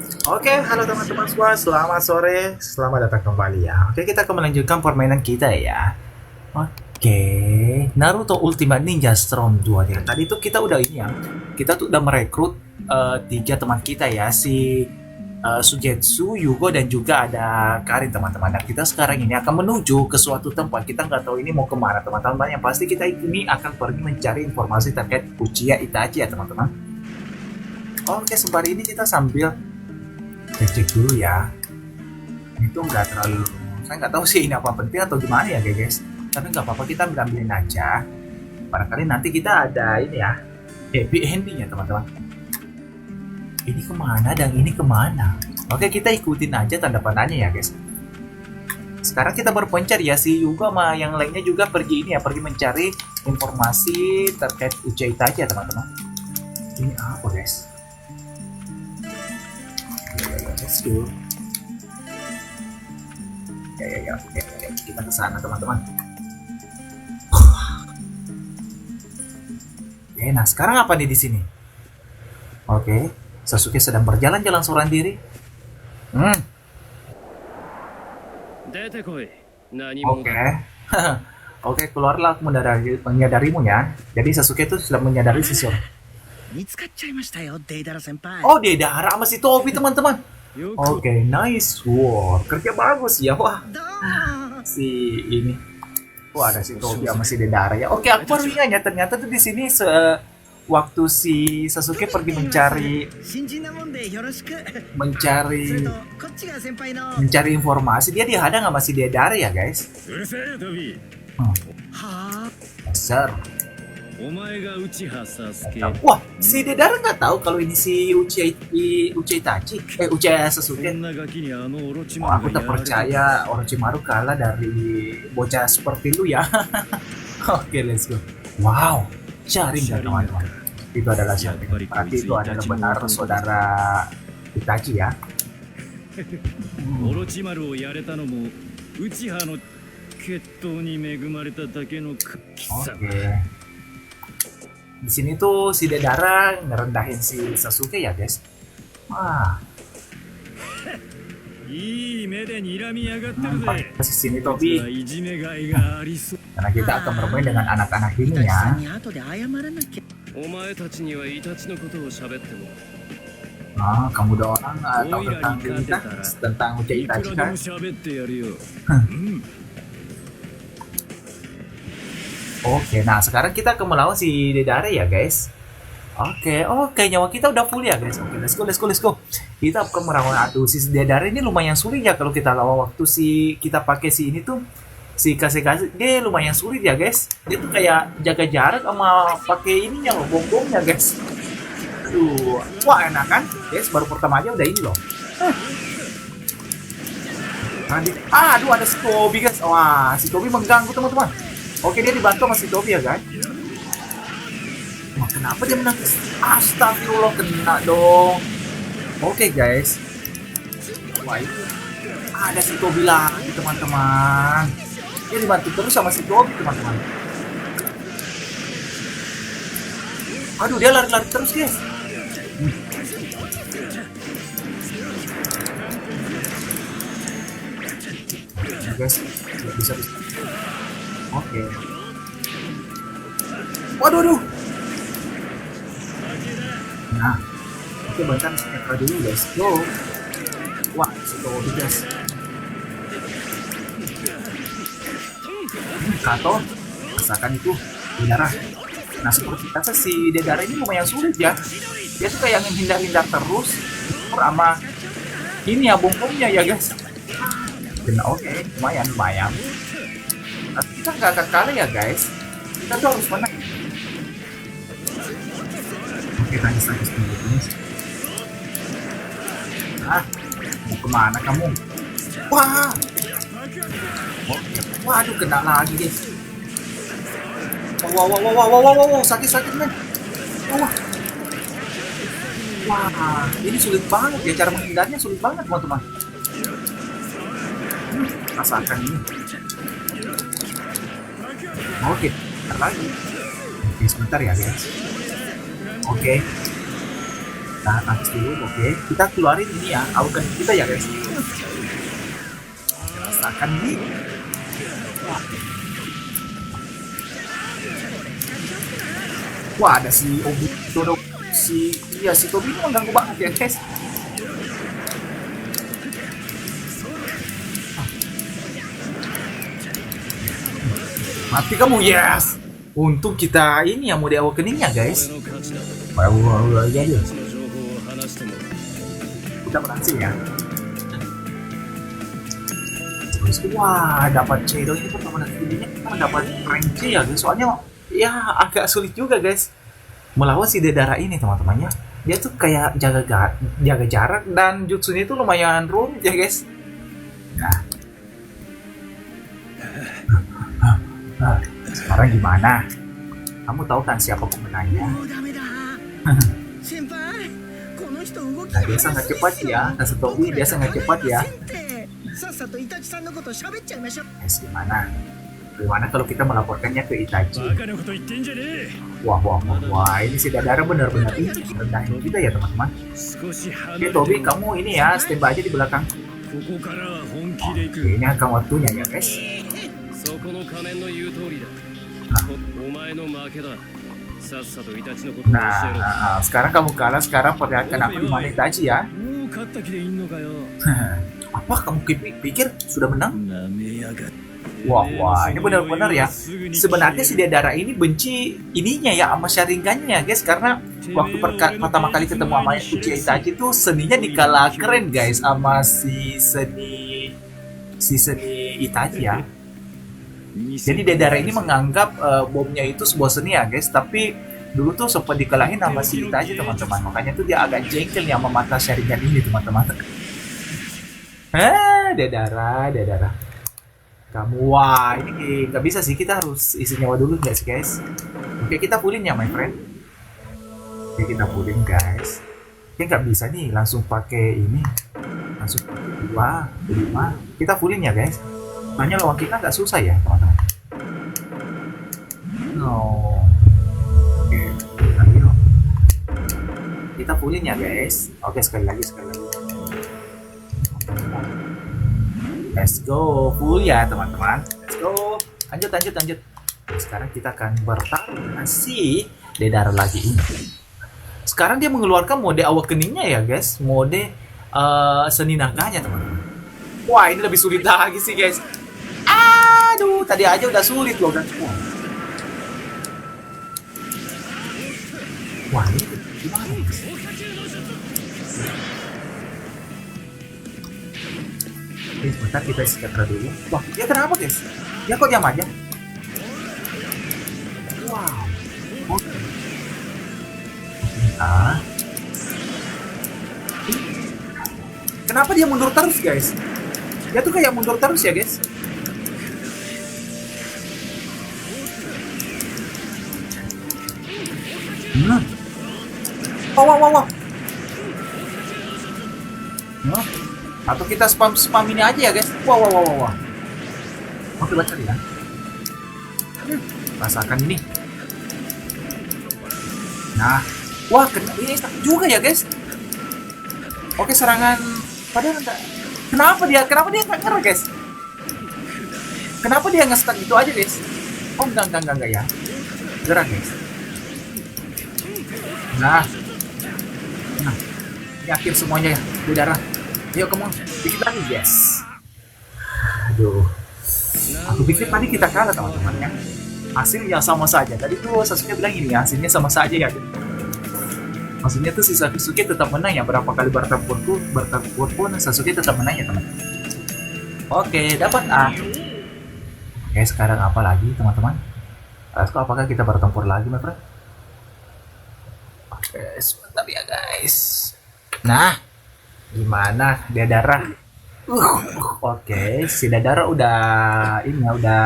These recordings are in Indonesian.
Oke, halo teman-teman semua, selamat sore, selamat datang kembali ya. Oke, kita akan melanjutkan permainan kita ya. Oke, Naruto Ultimate Ninja Storm 2 ya. Tadi tuh kita udah ini ya, kita tuh udah merekrut tiga teman kita ya, si Sugetsu, Yugo, dan juga ada Karin teman-teman. Dan kita sekarang ini akan menuju ke suatu tempat. Kita nggak tahu ini mau kemana teman-teman. Yang pasti kita ini akan pergi mencari informasi terkait Uchiha Itachi ya teman-teman. Oke, sembari ini kita sambil cek dulu ya. Itu nggak terlalu, saya nggak tahu sih ini apa penting atau gimana ya guys. Tapi nggak apa-apa, kita ambil-ambilin aja. Barangkali nanti kita ada ini ya, happy ending ya teman-teman. Ini kemana dan ini kemana? Oke, kita ikutin aja tanda panahnya ya guys. Sekarang kita berpencar ya, si Yuga sama yang lainnya juga pergi ini ya, pergi mencari informasi terkait Uchiha Itachi ya teman-teman. Ini apa guys? Let's go. Ya, oke, kita ke sana teman-teman. Oke, nah sekarang apa nih di sini? Oke, Sasuke sedang berjalan-jalan seorang diri. Oke. Oke, keluarlah aku menyadarimu ya. Jadi Sasuke itu sudah menyadari sesuatu. Oh, Deidara sama si Tobi teman-teman. Oke, nice work. Kerja bagus ya. Wah, si ini. Wah, ada si Tobi sama si Deidara ya. Oke, aku baru ingat ya, ternyata tuh di sini waktu si Sasuke pergi mencari informasi, dia dihadang sama si Deidara ya, guys. Dasar. Wah, si Deidara nggak tahu kalau ini si Uchiha Itachi, Uchiha Sasuke. Wah, aku tak percaya Orochimaru kalah dari bocah seperti lu ya. Oke, let's go. Wow, Sharin ya teman-teman. Itu adalah Sharin. Berarti itu adalah benar saudara Itachi ya. Oke. Di sini tuh si Deidara ngerendahin si Sasuke ya guys. Wah. Mantap di sini Tobi. Karena kita akan bermain dengan anak-anak ini ya. Ah, kamu udah orang tahu tentang kita, tentang Uchiha Itachi kan? Oke, nah sekarang kita akan melawan si Deidara ya guys. Oke, nyawa kita udah full ya guys. Oke, let's go. Kita akan melawan, aduh, si Deidara ini lumayan sulit ya kalau kita lawan. Waktu kita pakai si ini tuh, si kasih dia lumayan sulit ya guys. Dia tuh kayak jaga jarak sama pakai ininya loh, bom-bomnya guys. Aduh, wah enak kan guys, baru pertama aja udah ini loh. Aduh, ada si Tobi guys. Wah, si Tobi mengganggu teman-teman. Oke, dia dibantu sama si Tobi ya guys. Wah, kenapa dia menangis? Astagfirullah, kena dong. Oke guys. Wah, ini ada si Tobi lagi teman-teman. Dia dibantu terus sama si Tobi teman-teman. Aduh, dia lari-lari terus guys. Ya guys, bisa. Oke. Waduh. Nah, oke, bahkan sekitar dulu guys. Go. Wah, Tobi guys. Kato, rasakan itu Deidara. Nah, seperti biasa si Deidara ini lumayan sulit ya. Dia tuh kayak menghindar-hindar terus sama ini ya, bom-bomnya ya guys. Nah, oke, lumayan. Tapi kita nggak akan kalah ya guys. Kita tuh harus menang. Oke, tangis dulu. Mau kemana kamu? Wah. Oke. Waduh, kena lagi guys. Wow, sakit men. Wah, ini sulit banget ya, cara menghindarnya sulit banget teman-teman. Rasakan ini. Oke, bentar lagi. Oke, sebentar ya guys. Oke. Tahan nafas dulu, oke. Kita keluarin ini ya, awaken kita ya guys. Rasakan ini. Wah, ada si Obito, si Tobi ini mengganggu banget ya guys. Mati kamu, yes. Untung kita ini yang mau di awakeningnya guys. Baru aja ya. Kita berhasil ya. Terus wah, dapat shadow ini pertama kalinya kita mendapat rank C ya guys. Soalnya ya agak sulit juga guys melawan si Dedara ini teman-temannya. Dia tuh kayak jaga jarak dan jutsunya itu lumayan rumit ya guys. Nah, sekarang gimana? Kamu tahu kan siapa pemenangnya? Nah, dia sangat cepat ya. Kasetowi dia sangat cepat ya. Gimana? Gimana kalau kita melaporkannya ke Itachi? Wah, ini si Dadara benar-benar ini rendahin kita ya teman-teman. Oke, Tobi, kamu ini ya, standby aja di belakang. Oke, ini akan waktunya ya guys. Nah, sekarang kamu kalah, sekarang perlihatkan aku di mana Itachi ya. Apa kamu pikir sudah menang? Wah, ini benar-benar ya. Sebenarnya si Dedara ini benci ininya ya sama Sharingannya guys, karena waktu pertama kali ketemu sama Uchiha Itachi itu seninya dikalah keren guys sama si seni Itachi ya. Jadi Dedara ini menganggap bomnya itu sebuah seni ya guys, tapi dulu tuh sempat dikalahin sama si Itachi teman-teman. Makanya tuh dia agak jengkel ya sama mata Sharingan ini teman-teman. Dedara. Kamu, wah ini nggak bisa sih, kita harus isi nyawa dulu guys. Oke, kita fullin ya my friend. Oke, kita fullin guys. Oke, nggak bisa nih langsung pakai ini, langsung pakai 2, 5. Kita fullin ya guys. Soalnya lawan kita nggak susah ya teman-teman. No. Oke, ayo. Kita fullin ya guys. Oke, sekali lagi. Let's go, full ya teman-teman. Let's go. Lanjut. Sekarang kita akan bertarung dengan si Dedara lagi ini. Sekarang dia mengeluarkan mode awakeningnya ya guys, mode seni naganya teman-teman. Wah, ini lebih sulit lagi sih guys. Aduh, tadi aja udah sulit loh kan. Wah, ini gimana guys? Oke, sebentar kita isi katra dulu. Wah, dia kenapa guys? Dia kok diam aja? Wow. Oke. Kenapa dia mundur terus guys? Dia tuh kayak mundur terus ya guys. Wow. Atau kita spam ini aja ya guys. Wah. Oke, baca ya. Rasakan ini. Nah, wah, ini juga ya guys. Oke, serangan padahal enggak. Kenapa dia nggak ngerah guys? Kenapa dia nge-stuck gitu aja guys? Oh, enggak ya. Gerak guys. Nah, ini akhir semuanya ya, Dedara. Ayo, kamu dikit lagi, yes. Aduh, aku pikir tadi kita kalah teman-teman ya. Hasilnya sama saja. Tadi tuh Sasuke bilang ini, hasilnya sama saja ya. Maksudnya tuh si Sasuke tetap menang ya. Berapa kali bertempur pun Sasuke tetap menang ya teman-teman. Oke, dapat A. Oke, sekarang apa lagi teman-teman? Apakah kita bertempur lagi, my friend? Oke, sebentar ya guys. Nah, gimana Dedara? Oke, si Dedara udah ini ya, udah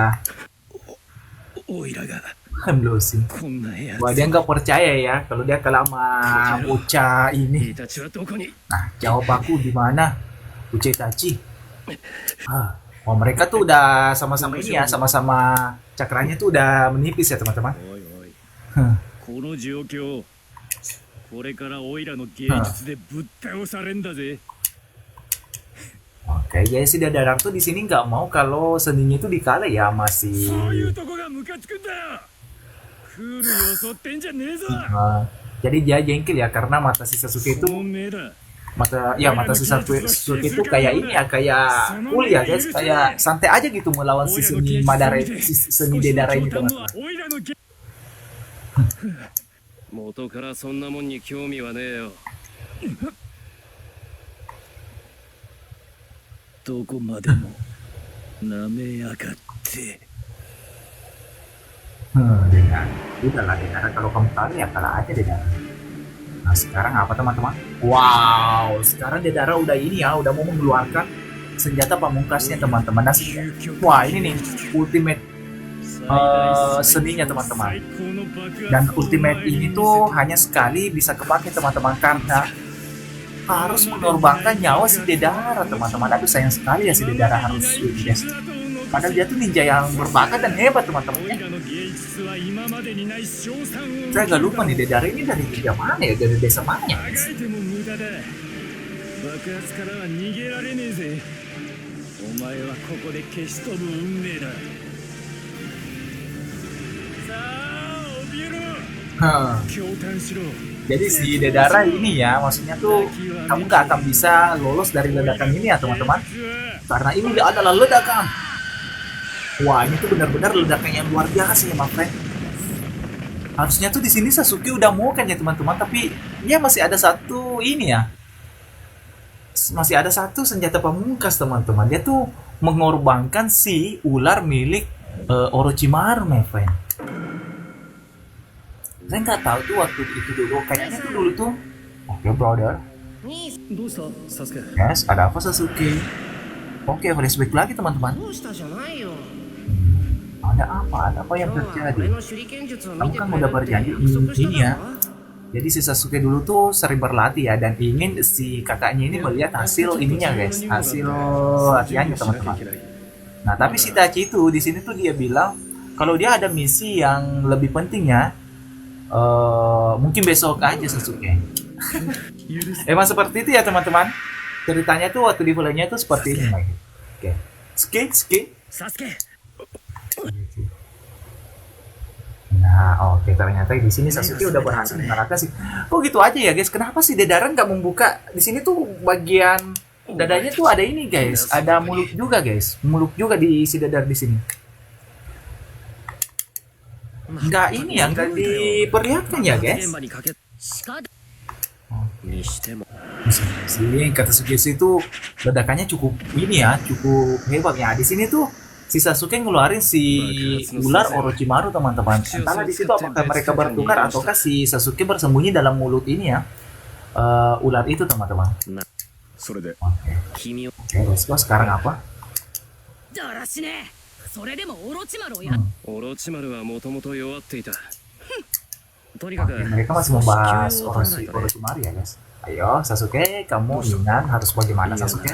losing. Wah, dia nggak percaya ya kalau dia kalah sama Uchiha ini. Nah, jawab aku di mana? Uchiha Itachi. Oh, mereka tuh udah sama-sama ini ya, sama-sama cakranya tuh udah menipis ya teman-teman. これからオイラの芸術でぶっ倒されんだぜ。 Oke, jadi si Dadara tuh di sini nggak mau kalau seninya itu dikalah ya そういう masih. とこがムカつくんだよ。クール装ってんじゃねえぞ。 Jadi dia jengkel ya karena mata si Sasuke こ itu の目だ。 mata si Sasuke itu kayak ini ya kayak cool ya guys, kayak santai aja gitu melawan si seni Madara si seni Dedara ini teman-teman. オイラの芸元からそんなもんに興味はねえよ。どこまでも舐めやがって。 Dedara. Udahlah Dedara, kalau kamu kalah ya kalah aja Dedara. Nah sekarang apa teman-teman? Wow, sekarang Dedara udah ini ya, udah mau mengeluarkan senjata pamungkasnya teman-teman. Nah, wah ini nih ultimate seninya teman-teman. Dan ultimate ini tuh hanya sekali bisa kepake teman-teman karena harus mengorbankan nyawa si Dedara teman-teman. Aduh sayang sekali ya si Dedara harus ini guys. Padahal dia tuh ninja yang berbakat dan hebat teman-teman. Saya agak lupa nih Dedara ini dari ninja mana ya, dari desa mana ya guys? 爆発からは逃げられねえぜ。お前はここで消し飛ぶ運命だ。さあ、怯えろ。 驚嘆しろ。 Jadi si Dedara ini ya, maksudnya tuh kamu gak akan bisa lolos dari ledakan ini ya teman-teman. Karena ini adalah ledakan. Wah ini tuh benar-benar ledakan yang luar biasa ya my friend. Harusnya tuh di sini Sasuke udah mau kan ya teman-teman, tapi ya masih ada satu ini ya. Masih ada satu senjata pamungkas teman-teman. Dia tuh mengorbankan si ular milik Orochimaru my friend. Saya nggak tahu tuh waktu itu dulu, kayaknya tuh dulu tuh. Oke brother. どうしたサスケ。 Yes, ada apa Sasuke? Oke, flashback lagi teman-teman. どうしたじゃないよ。 Ada apa? Ada apa yang 今日は terjadi? 俺の手裏剣術を見 Kamu て kan く udah れるって berjanji 約束した ini だ ya. ろ。 Jadi si Sasuke dulu tuh sering berlatih ya dan ingin si kakaknya ini melihat hasil ininya guys, hasil latihannya teman-teman. Nah tapi si Itachi itu di sini tuh dia bilang kalau dia ada misi yang lebih penting ya, mungkin besok aja Sasuke. Emang seperti itu ya teman-teman. Ceritanya tuh waktu di filmnya tuh seperti ini. Oke, Sasuke. サスケ。 Nah, oke ternyata di sini Sasuke udah berhasil mengalahkan sih. Kok gitu aja ya guys? Kenapa si Dedara nggak membuka? Di sini tuh bagian dadanya tuh ada ini guys, ada mulut juga guys, mulut juga di si Dedara di sini. Nggak ini ya, nggak diperlihatkan ya guys. 現場にかけ。鹿 Oke. にしても。 Sini kata Sugesi itu ledakannya cukup ini ya, cukup hebat ya. Di sini tuh si Sasuke ngeluarin si ular Orochimaru teman-teman. Entahlah di situ apakah mereka bertukar ataukah si Sasuke bersembunyi dalam mulut ini ya, ular itu teman-teman. それで Oke, 君を oke, let's go. Sekarang apa? だらしねえ。それでもオロチマルをやっ オロチマルはもともと弱っていた。とにかく Oke, mereka masih membahas Orochimaru ya guys. Ayo Sasuke, kamu ingat harus bagaimana Sasuke?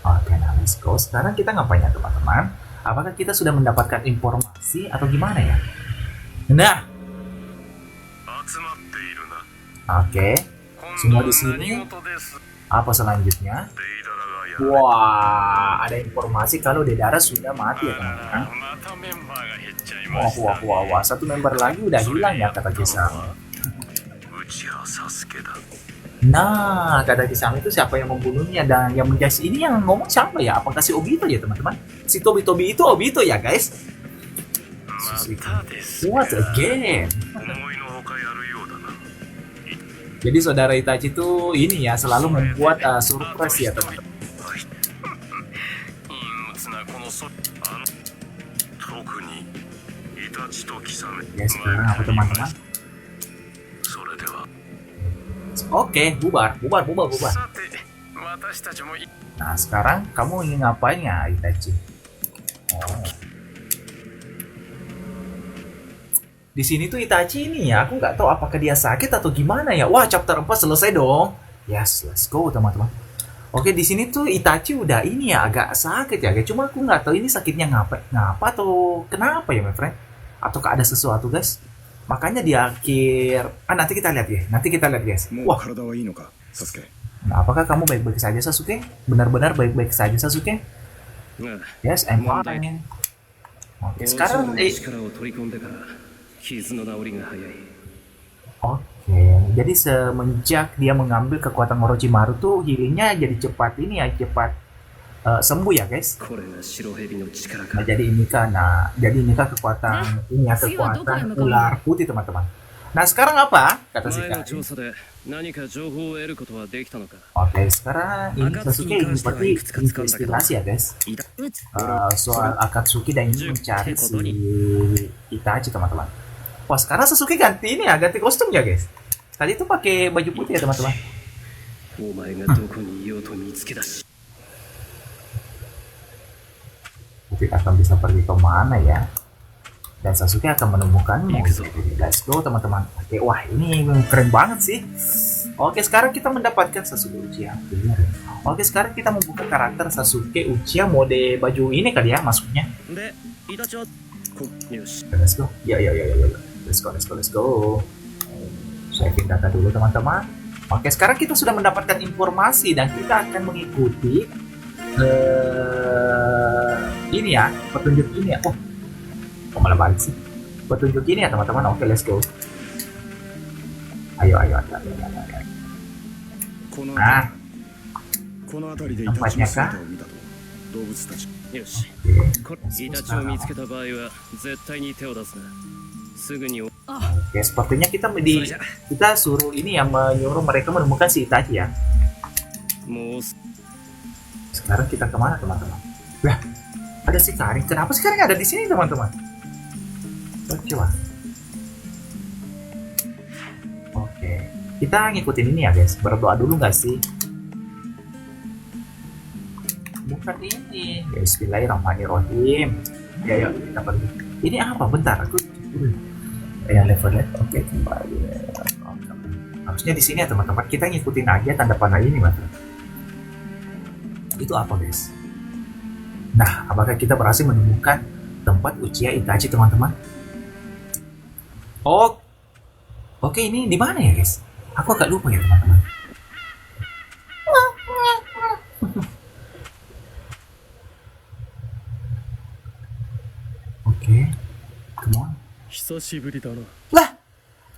Oke, nah let's go. Sekarang kita ngapain ya teman-teman? Apakah kita sudah mendapatkan informasi atau gimana ya? Nah, oke. Semua di sini. Apa selanjutnya? Wah, ada informasi kalau Dedara sudah mati ya teman-teman. Wah. Satu member lagi udah hilang ya kata Kisame. Nah, kata Kisame itu siapa yang membunuhnya dan yang menjadi ini yang ngomong siapa ya? Apakah si Obito ya teman-teman? Si Tobi itu Obito ya guys? What again? Jadi saudara Itachi itu ini ya selalu membuat surprise ya teman-teman. Ya sekarang apa teman-teman? Oke, bubar. Nah sekarang kamu ingin ngapain ya Itachi? Oh. Di sini tuh Itachi ini ya, aku nggak tahu apakah dia sakit atau gimana ya. Wah, chapter 4 selesai dong. Yes, let's go teman-teman. Oke, di sini tuh Itachi udah ini ya agak sakit ya, guys. Cuma aku nggak tahu ini sakitnya ngapa atau kenapa ya, my friend? Ataukah ada sesuatu, guys? Makanya di akhir, nanti kita lihat ya, nanti kita lihat guys. もう Wah, 体はいいのかサスケ nah, apakah kamu baik-baik saja Sasuke? Benar-benar baik-baik saja Sasuke? ああ Yes, I'm 問題 fine. Oke, 王将 sekarang の力を取り込んでから傷の治りが早い oke, jadi semenjak dia mengambil kekuatan Orochimaru tuh healingnya jadi cepat ini ya, cepat sembuh ya guys. これが白蛇の力 Nah, か jadi ini kan kekuatan ini ya, kekuatan ular putih teman-teman. Nah, sekarang apa? Kata si 前の Karin. 調査で何か情報を得ることはできたのか Oke, sekarang ini Sasuke ini seperti investigasi ya guys. うち Soal Akatsuki dan ini mencari si Itachi teman-teman. Wah, sekarang Sasuke ganti ini ya, ganti kostum ya guys. Tadi itu pakai baju putih ya teman-teman. お前がどこにいようと見つけ出し Mungkin akan bisa pergi ke mana ya? Dan Sasuke akan menemukanmu. Ikuzo. Jadi, let's go teman-teman. Oke, wah ini keren banget sih. Oke, sekarang kita mendapatkan Sasuke Uchiha. Oke, sekarang kita membuka karakter Sasuke Uchiha mode baju ini kali ya masuknya. でイタチはこよし Let's go. Ya. Let's go. Saving data dulu teman-teman. Oke, sekarang kita sudah mendapatkan informasi dan kita akan mengikuti ini ya, petunjuk ini ya. Oh, kok malah balik sih? Petunjuk ini ya teman-teman. Oke, let's go. Ayo. この Nah, この辺りでイタチの姿を見たと動物たちよし oke. これイタチを見つけた場合は絶対に手を出すなすぐに Oke, sepertinya kita suruh ini ya, menyuruh mereka menemukan si Itachi ya. もう Sekarang kita kemana teman-teman? Lah, ada si Karin. Kenapa si Karin ada di sini teman-teman? Coba. Oke, kita ngikutin ini ya guys. Berdoa dulu nggak sih? Bukan ini. Ya, Bismillahirrahmanirrahim. Ya, yuk kita pergi. Ini apa? Bentar, aku. Ya, levelnya. Oke, kembali. Harusnya di sini ya teman-teman. Kita ngikutin aja tanda panah ini, mas. Itu apa guys? Nah, apakah kita berhasil menemukan tempat Uchiha Itachi teman-teman? Oh, oke, ini di mana ya guys? Aku agak lupa ya teman-teman. Oke, come on. 久しぶりだな Lah,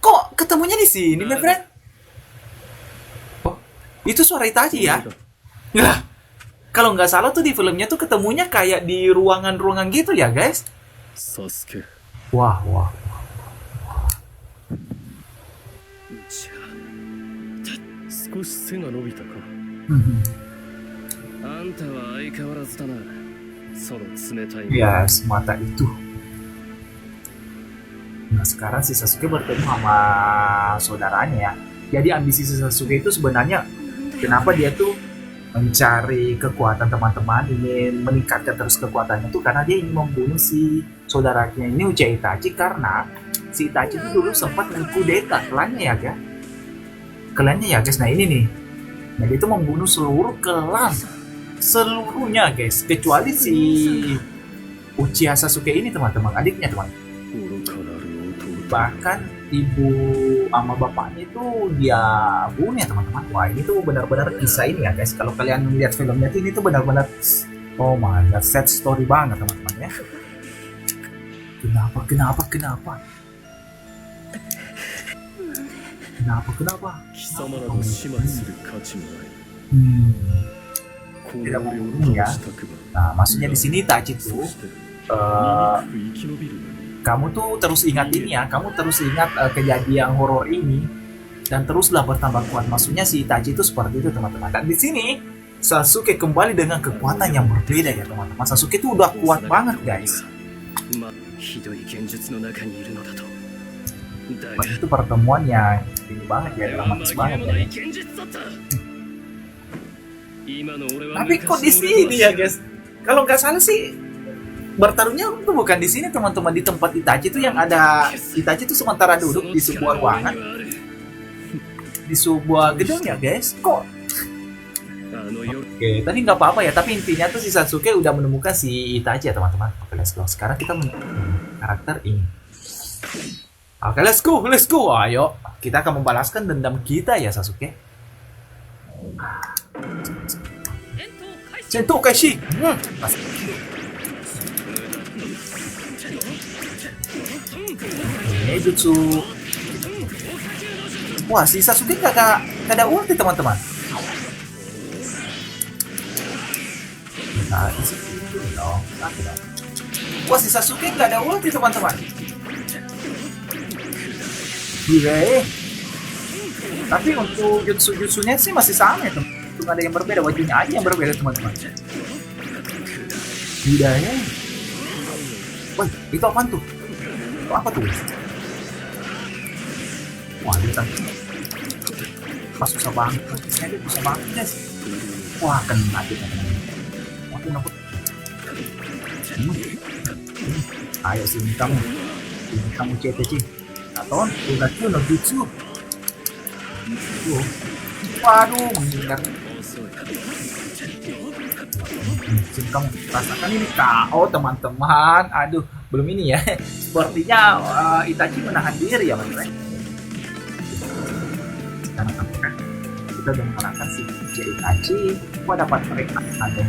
kok ketemunya di sini, my friend? Oh, itu suara Itachi ya? Lah, kalau nggak salah tuh di filmnya tuh ketemunya kayak di ruangan-ruangan gitu ya guys? サスケ Wah. じゃあ少し背が伸びたかあんたは相変わらずだなその冷たい目 Ya, semata itu. Nah, sekarang si Sasuke bertemu sama saudaranya ya. Jadi ambisi si Sasuke itu sebenarnya kenapa dia tuh mencari kekuatan teman-teman, ingin meningkatkan terus kekuatannya tuh karena dia ingin membunuh si saudaranya ini Uchiha Itachi karena si Itachi itu dulu sempat mengkudeta klannya ya guys. Klannya ya guys. Nah ini nih. Nah dia itu membunuh seluruh klan. Seluruhnya guys. Kecuali si Uchiha Sasuke ini teman-teman. Adiknya teman. 愚かなる弟 Bahkan ibu sama bapaknya itu dia bunuh ya teman-teman. Wah ini tuh benar-benar kisah ini ya guys. Kalau kalian lihat filmnya tuh ini tuh benar-benar oh my god, sad story banget teman-teman ya. Kenapa? 貴様らの始末する価値もない この Tidak 俺を membunuh ya. 倒したくば Nah maksudnya di sini Itachi そ tuh して eh, 醜く生き延びるのに kamu tuh terus ingat ini ya, kamu terus ingat kejadian horor ini dan teruslah bertambah kuat. Maksudnya si Itachi itu seperti itu teman-teman. Dan di sini Sasuke kembali dengan kekuatan yang berbeda ya teman-teman. Sasuke itu udah kuat banget guys. まあひどい現実の中にいるのだとだが Itu pertemuan yang ini banget ya, dramatis 紛 banget れも ya. ない現実だった今の俺は Tapi kok di sini ya guys? Kalau nggak salah sih bertarungnya itu bukan di sini teman-teman, di tempat Itachi itu yang ada Itachi itu sementara duduk di sebuah ruangan, di sebuah gedung ya guys. Kok? あの夜 Oke, tadi nggak apa-apa ya, tapi intinya tuh si Sasuke udah menemukan si Itachi ya teman-teman. Oke, let's go. Sekarang kita karakter ini. Oke, let's go, let's go. Ayo, kita akan membalaskan dendam kita ya Sasuke. 戦闘開始 Sentou Kaishi. Ini jutsu. Wah, si Sasuke gak ada ulti teman-teman. Nah, isi itu dong. Satu dong. Wah, si Sasuke gak ada ulti teman-teman. Gila ya. Tapi untuk jutsu-jutsunya sih masih sama ya teman. Cuma ada yang berbeda, wajahnya aja yang berbeda teman-teman. Gila ya. Wah, itu apaan tuh? Itu apa tuh? Wah, ini kan pas susah banget. Ini susah banget guys. Wah, kena kita teman-teman. Oke, aku. Ayo sini kamu. Sini kamu CTC. Aton, udah tuh no jutsu. Waduh, menghindar. Sini kamu rasakan ini KO teman-teman. Aduh, belum ini ya. Sepertinya Itachi menahan diri ya teman-teman. Karena apakah kita udah mengalahkan si Itachi? Gua dapat mereka ada.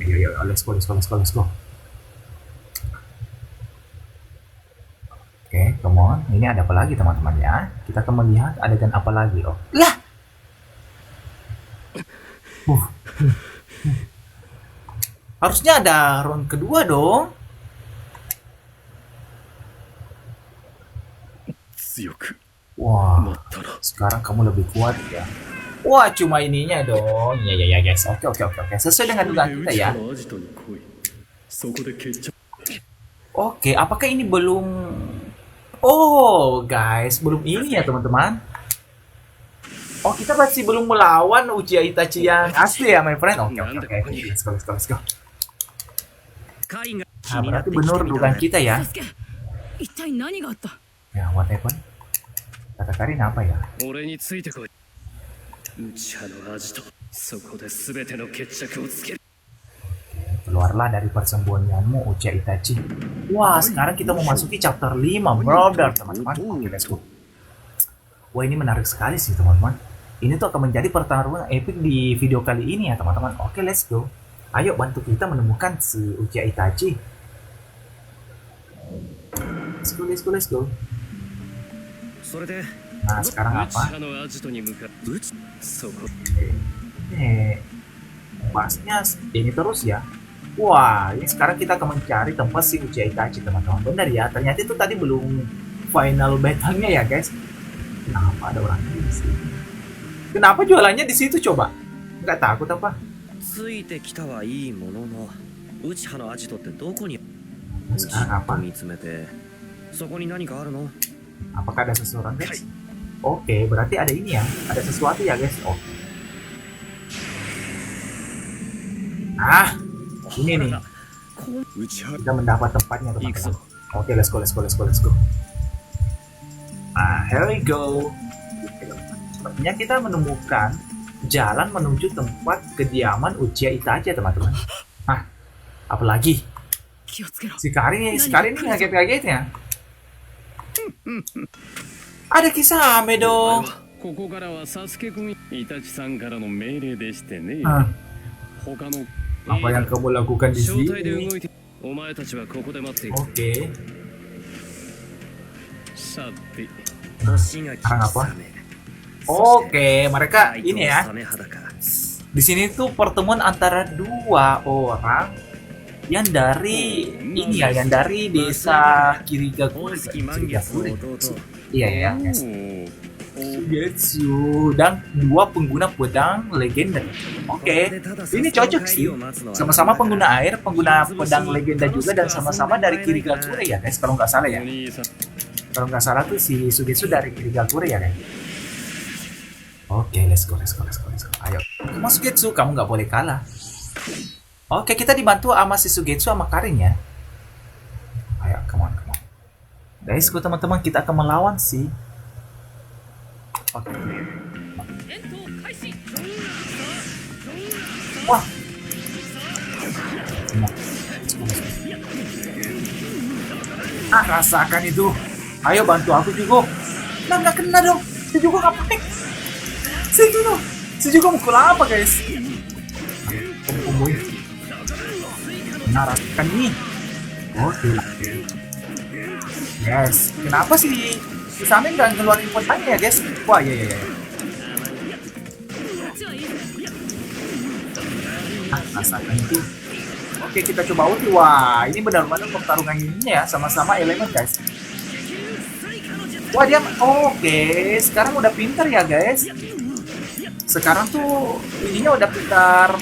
Yo, let's go. Oke, come on. Ini ada apa lagi teman-teman ya? Kita akan melihat adegan apa lagi. Oh, lah. Harusnya ada round kedua dong. 強く Wah, なったら sekarang kamu lebih kuat ya. Wah, cuma ininya dong. Ya guys. Oke. Sesuai dengan dugaan kita ya. うちのアジトに来いそこで決着 Oke, apakah ini belum... Oh, guys, belum ini ya teman-teman. Oh, kita masih belum melawan Uchiha Itachi yang asli ya, my friend. Oke. Let's go. カイが Nah, berarti benar dugaan kita ya. サスケ一体何があった Ya, what happened? Kata Karin apa ya? 俺についてこい内派のアジトそこで全ての決着をつける Keluarlah dari persembunyianmu, Uchiha Itachi. Wah, sekarang kita memasuki chapter 5, brother, teman-teman. Oke, let's go. Wah, ini menarik sekali sih, teman-teman. Ini tuh akan menjadi pertarungan epic di video kali ini ya, teman-teman. Oke, let's go. Ayo bantu kita menemukan si Uchiha Itachi. Let's go. それで Nah, sekarang 内 apa? 派のアジトに向かうそこ Bahasnya ini terus ya. Wah, ini sekarang kita akan mencari tempat si Uchiha Itachi, teman-teman. Benar ya, ternyata itu tadi belum final battle-nya ya, guys. Kenapa ada orang di sini? Kenapa jualannya di situ coba? Nggak takut apa? ついてきたはいいものの内派のアジトってどこに Sekarang apa? 見つめてそこに何かあるの Apakah ada seseorang, guys? Oke, berarti ada ini ya. Ada sesuatu ya, guys. Oh. Nah, ini nih. 内派 Kita mendapat tempatnya, teman-teman. Oke, let's go. Here we go. Sepertinya kita menemukan jalan menuju tempat kediaman Uchiha Itachi, teman-teman. Apalagi 気をつけろ si Karin ini kaget-kagetnya. Ada kisah Ame dong. ここからはサスケ君イタチさんからの命令でしてね Hah, 他の apa yang kamu lakukan di 招待で sini? 動いてお前たちはここで待っている Oke. さて星が Sekarang apa? サメ Oke, mereka 相手 ini は ya. サメ派だか Di sini tuh pertemuan antara dua orang yang dari ini ya, yang dari desa Kirigakure. 大月満月の弟 Iya ya, guys. Sugetsu dan dua pengguna pedang legenda. Oke, ini cocok sih. Sama-sama pengguna air, pengguna pedang legenda juga dan sama-sama dari Kirigakure ya, guys. Kalau nggak salah ya. お兄さん Kalau nggak salah tuh si Sugetsu dari Kirigakure ya, guys. Oke, let's go. Ayo, kamu Sugetsu, kamu nggak boleh kalah. Oke, kita dibantu sama si Sugetsu sama Karin ya. Ayo, come on. Guys, teman-teman, kita akan melawan si... Oke. 戦闘開始 Wah. Rasakan itu. Ayo bantu aku juga. Nah nggak kena dong. Si juga ngapain? Si juga mukul apa guys? Kumpul. Nah rasakan nih. Oke. Yes. Kenapa sih? Si Samin nggak ngeluarin potanya ya guys? Wah iya. Rasakan itu. Oke kita coba ulti. Wah ini benar-benar pertarungan ini ya sama-sama elemen guys. Wah dia oke sekarang udah pinter ya guys. Sekarang tuh ininya udah pintar.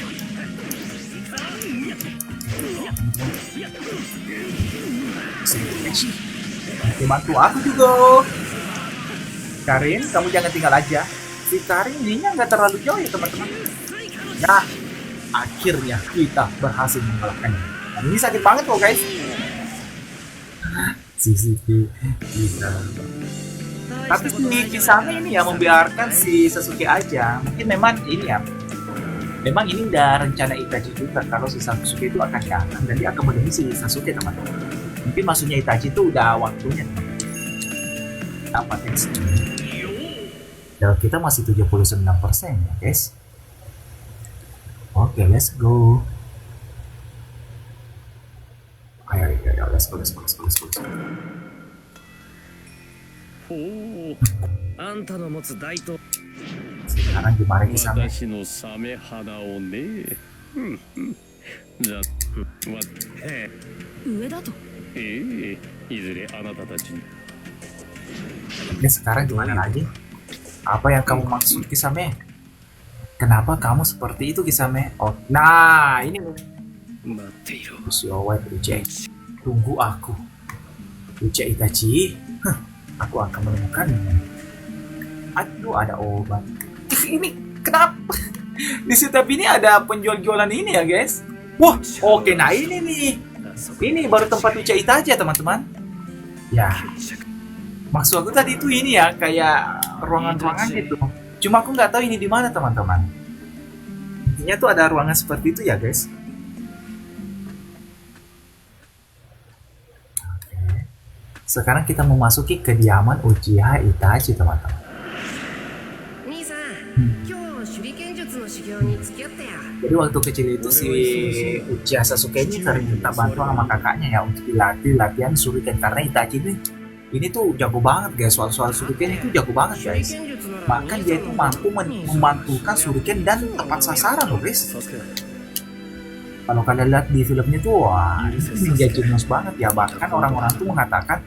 Oke bantu aku juga. Karin kamu jangan tinggal aja. Si Karin ininya nggak terlalu jauh ya teman-teman. Nah akhirnya kita berhasil mengalahkannya. Dan ini sakit banget kok guys. CCP kita. Tapi si Kisame ini ya membiarkan si Sasuke aja. Mungkin memang ini ya. Memang ini udah rencana Itachi juga kalau si Sasuke itu akan datang dan dia akan menemui si Sasuke teman-teman. Mungkin maksudnya Itachi itu udah waktunya. Dapat next. Dan kita masih 79% ya guys. Oke, let's go. Ayo, let's go. おお、あんたの持つ大刀 Sekarang gimana Kisame? 私のサメ肌をね。じゃ、上だといずれあなたたちに。 Ini sekarang gimana lagi? Apa yang kamu maksud Kisame? Kenapa kamu seperti itu Kisame? Oh, nah ini 待っていろ。 Uchiwa Uchiha. Tunggu aku. Uchiha Itachi. Aku akan menemukannya. Aduh, ada obat. Ini kenapa? Di setiap ini ada penjual-jualan ini ya guys. Wah, oke, nah ini nih. Ini baru tempat Uchiha Itachi ya teman-teman. Ya. Maksud aku tadi itu ini ya, kayak ruangan-ruangan gitu. Cuma aku nggak tahu ini di mana teman-teman. Intinya tuh ada ruangan seperti itu ya guys. Sekarang kita memasuki kediaman Uchiha Itachi teman-teman. 兄さん、今日手裏剣術の修行に付き合ってや。 Jadi waktu kecil itu si Uchiha Sasuke ini sering minta bantuan sama kakaknya ya untuk dilatih latihan shuriken karena Itachi ini tuh jago banget guys, soal shuriken itu jago banget guys. Bahkan dia itu mampu memantulkan shuriken dan tepat sasaran loh guys. Kalau kalian lihat di filmnya tuh wah ini ninja genius banget ya. Bahkan orang-orang tuh mengatakan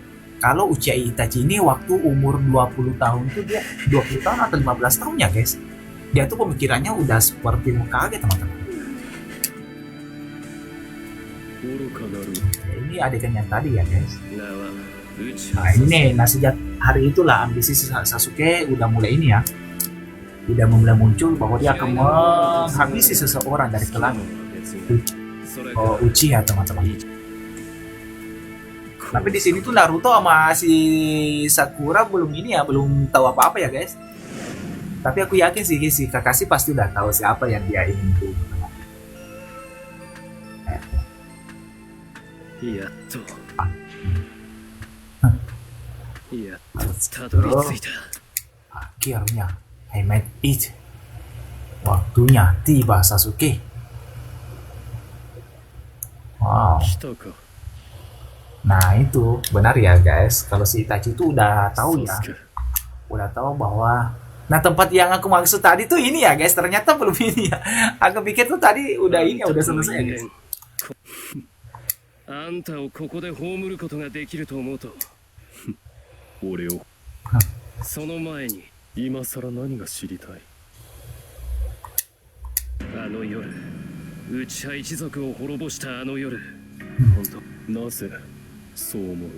kalau Uchiha Itachi ini waktu umur 20 tahun tuh dia 20 tahun atau 15 tahun ya guys. Dia tuh pemikirannya udah seperti Hokage teman-teman. Ini adegan yang tadi ya guys. Nah ini nih, nah sejak hari itulah ambisi Sasuke udah mulai ini ya. Udah mulai muncul bahwa dia akan menghabisi seseorang dari klan Uchiha teman-teman. Tapi di sini tuh Naruto sama si Sakura belum ini ya, belum tahu apa-apa ya guys. Tapi aku yakin sih si Kakashi pasti udah tahu siapa yang dia ingin tuh. やっと。やっとたどり着いた。 Akhirnya, I made it. Waktunya tiba Sasuke. Wow. 来たか。 Nah itu benar ya guys. Kalau si Itachi itu udah tahu ya. サスケ Udah tahu bahwa. Nah tempat yang aku maksud tadi tuh ini ya guys. Ternyata belum ini ya. Aku pikir tuh tadi udah ini ya, udah selesai ya guys. あんたをここで葬ることができると思うと俺をその前に今さら何が知りたいあの夜内派一族を滅ぼしたあの夜本当なぜそう思う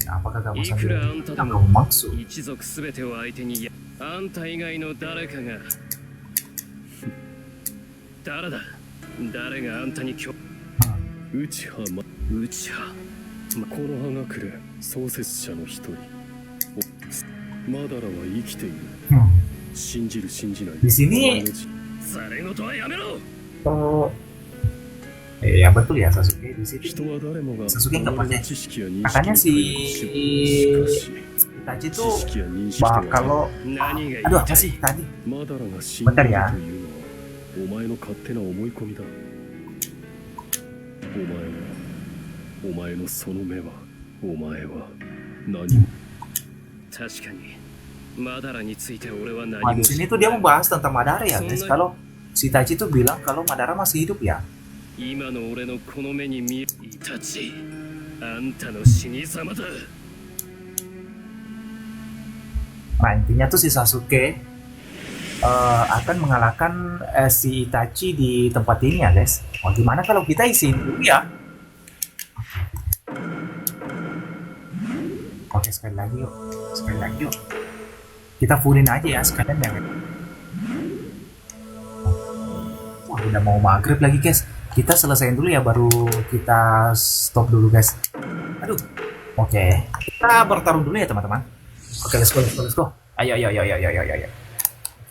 Apakah kamu いくらあん sambil たで yang も kamu maksud? 一族すべてを相手にあんた以外の誰かが誰だ誰があんたに今日内派内派この葉が来る創設者の一人マダラは生きている 信じる信じない Di sini ざれ言はやめろ oh, Ya betul ya Sasuke di situ. 人は誰もが Sasuke nggak 己の pakai. 知識や認 Katanya 識 si の解をしかし Itachi 知 tuh 識や認識とは kalau 何が言い aduh た apa い sih tadi? マダラが死んだというのはお前の勝手な思い込みだ。お前のその目は、お前は何も。確かにマダラについて俺は何 Nah, も di sini tuh dia membahas tentang Madara ya guys. Kalau si Itachi tuh bilang kalau Madara masih hidup ya. 今の俺のこの目に見えイタチあんたの死に様だ Nah intinya tuh si Sasuke akan mengalahkan si Itachi di tempat ini ya guys. Oh, gimana kalau kita isiin dulu ya? Oke sekali lagi yuk. Sekali lagi yuk. Kita fullin aja ya sekalian ya. Wah udah mau maghrib lagi guys. Kita selesaiin dulu ya baru kita stop dulu guys. Aduh. Oke. Kita bertarung dulu ya teman-teman. Oke, let's go. Ayo.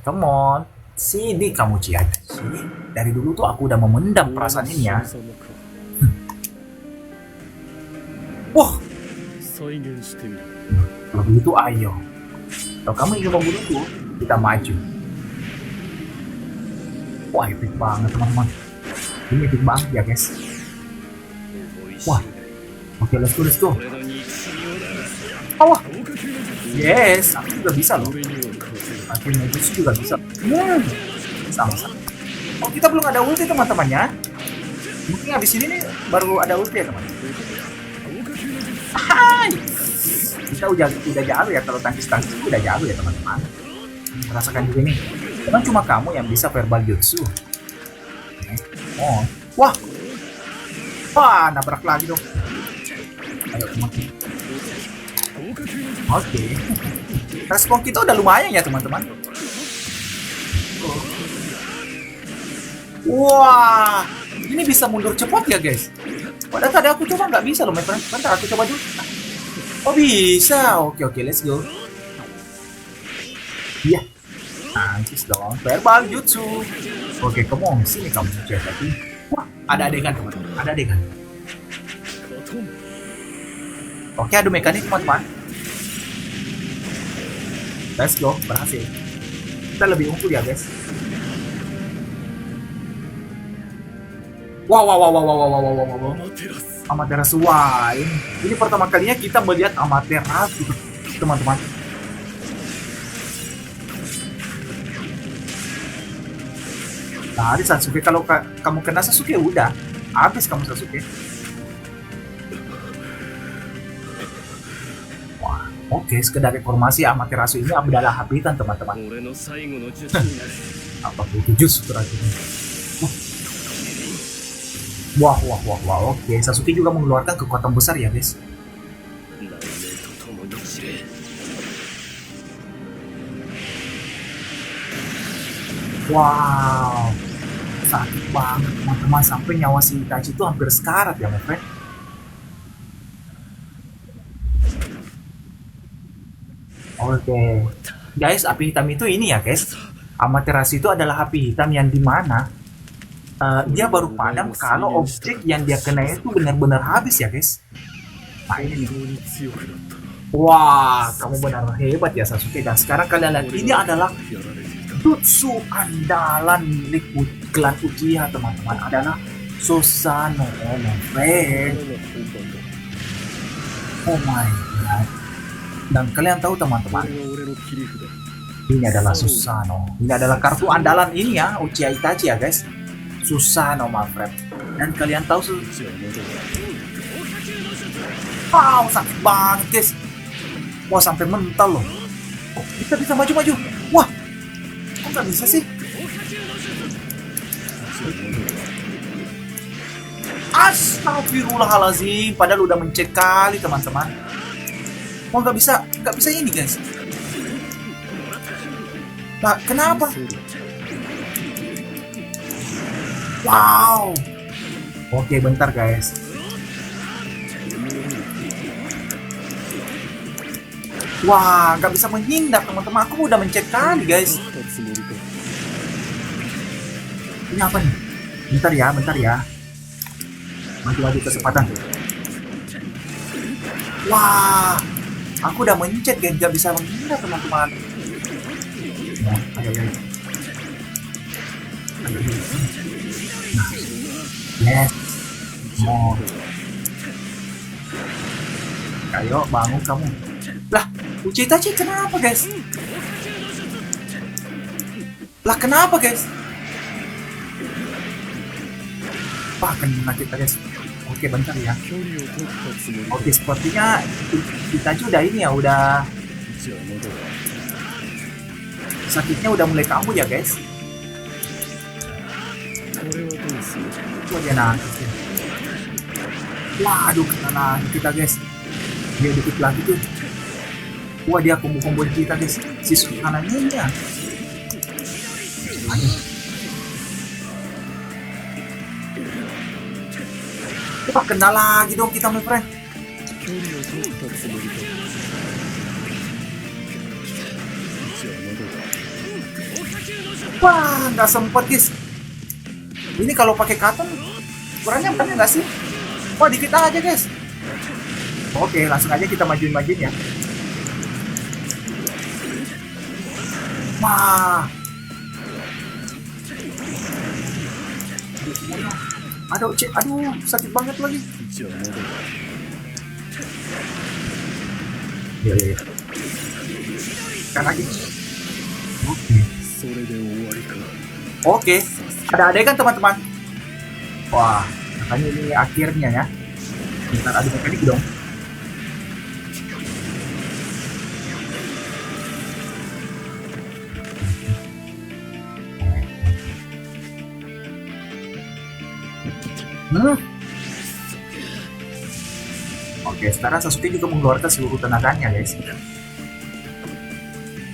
Come on. Sini kamu Itachi. Dari dulu tuh aku udah memendam perasaan ini ya. Wah, 再現してみる。 kalau begitu ayo. Kalau kamu ingin membunuhku, kita maju. Wah, epic banget teman-teman. Ini epic banget ya guys. Wah. Oke, let's go. 俺の憎しみをだ Wah. Yes, aku juga bisa loh. 俺には勝てる。 Akhirnya itu juga bisa. Sama-sama. Oh, kita belum ada ulti teman-teman ya. Mungkin habis ini nih baru ada ulti ya teman. Hai. Kita udah jago ya kalau tangkis-tangkis itu udah jago ya teman-teman. Rasakan juga nih. Memang cuma kamu yang bisa verbal jutsu. Oh, wah, nabrak lagi dong. Ayo teman-teman. Oke. Respon kita udah lumayan ya teman-teman. Wah, ini bisa mundur cepat ya guys. Padahal tadi aku coba nggak bisa loh, my friend. Bentar aku coba dulu. Oh bisa, oke let's go. Iya, tangkis dong, verbal jutsu. Oke, come on, sini kamu Itachi. Wah, ada adegan teman-teman, ada adegan. Oke, adu mekanik teman-teman. Let's go, berhasil. Kita lebih unggul ya guys. Wow. Amaterasu, wah ini pertama kalinya kita melihat Amaterasu teman-teman. Nah, ini Sasuke, kalau kamu kena Sasuke udah habis kamu Sasuke. Wah, oke, sekedar informasi Amaterasu ini adalah habitan teman-teman. 俺の最後の術になる Apa itu jutsu terakhir? Wah, oke. Sasuke juga mengeluarkan kekuatan besar ya guys. 雷鳴と共に散れ Wow, sakit banget teman-teman, sampai nyawa si Itachi itu hampir sekarat ya my friend. Oke, guys, api hitam itu ini ya guys. Amaterasu itu adalah api hitam yang dimana dia baru padam kalau objek yang dia kena itu benar-benar habis ya guys. Nah ini nih. 本当に強くなったな。 Wah, kamu benar hebat ya Sasuke. Dan sekarang kalian lihat, ini adalah やられていた。 jutsu andalan milik klan Uchiha teman-teman, adalah Susanoo, oh my friend. これが本番だ。 Oh my god. Dan kalian tahu こ teman-teman, れが俺の切り札。 ini adalah Susanoo. Ini adalah kartu andalan ini ya Uchiha Itachi ya guys. Susanoo my friend. Dan kalian tahu じゃあまだ wow, sakit banget guys. Wah, sampai mental loh. Oh, kita bisa maju-maju. Wah, kok nggak bisa sih? Astagfirullahaladzim, padahal udah mencet kali teman-teman. Oh, nggak bisa ini guys. Nah, kenapa? Wow. Oke, bentar guys. Wah, nggak bisa menghindar teman-teman. Aku udah mencet kali guys. たつもりか。 Ini apa nih? Bentar ya. Maju kesempatan. Wah, aku udah mencet guys, nggak bisa menghindar teman-teman. Nah, ayo. Nah, yes. Mau. Ayo bangun kamu. Lah, Itachi kenapa guys? Lah kenapa guys? Wah, kena kita guys. Oke, bentar ya. 距離を取ったつもりだ Oke, sepertinya Itachi udah ini ya, udah 邪魔だ sakitnya udah mulai kambuh ya guys. これはどうする Wah, dia nangis ya. Waduh, kena lagi kita guys. Dia dikit lagi tuh. Wah, dia combo-combo kita guys. Si Susananya ini ya. Aduh. Wah, kena lagi dong kita my friend. 距離を取ったつもりだ邪魔だ Wah, nggak sempet guys. Ini kalau pakai katon kurangnya bener nggak sih? Wah, dikit aja guys. Oke, langsung aja kita majuin ya. Wah. Aduh, aduh, sakit banget lagi. 邪魔だ Iya. Kan lagi. Oke. それで終わりか Oke. Ada adegan teman-teman. Wah, makanya ini akhirnya ya. Bentar, adu mekanik dong. Oke, sekarang Sasuke juga mengeluarkan seluruh tenaganya, guys.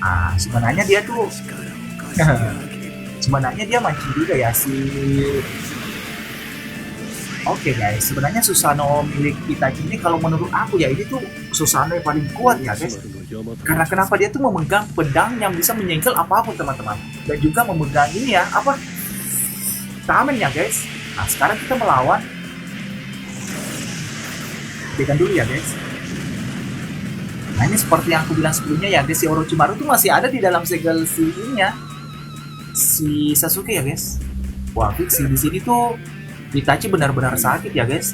Ah, sebenarnya dia tuh sebenarnya dia mancing juga ya si. Oke guys, sebenarnya Susanoo milik Itachi ini kalau menurut aku ya ini tuh Susanoo yang paling kuat ya guys. ヤマト Karena kenapa dia tuh memegang pedang yang bisa menyengkel apapun teman-teman. Dan juga memegang ini ya, apa? Tamen ya guys. Nah sekarang kita melawan. Berikan dulu ya guys. Nah ini seperti yang aku bilang sebelumnya ya guys, si Orochimaru tuh masih ada di dalam segel si ini ya. Si Sasuke ya guys. Wah fiksi di sini tuh Itachi benar-benar sakit ya guys.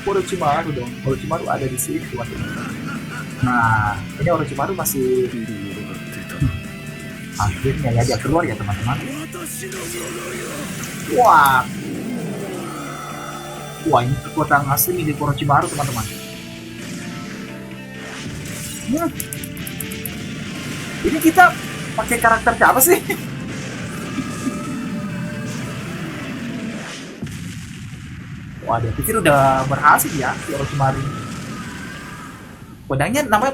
Orochimaru dong. Orochimaru ada di sini teman-teman. Nah, ini Orochimaru masih ビル物が出た akhirnya ya dia keluar ya teman-teman. Wah. Wah, ini kekuatan asli milik Orochimaru teman-teman. Ini kita pakai karakter siapa sih? Wah, dia pikir udah berhasil ya si Orochimaru. Pedangnya namanya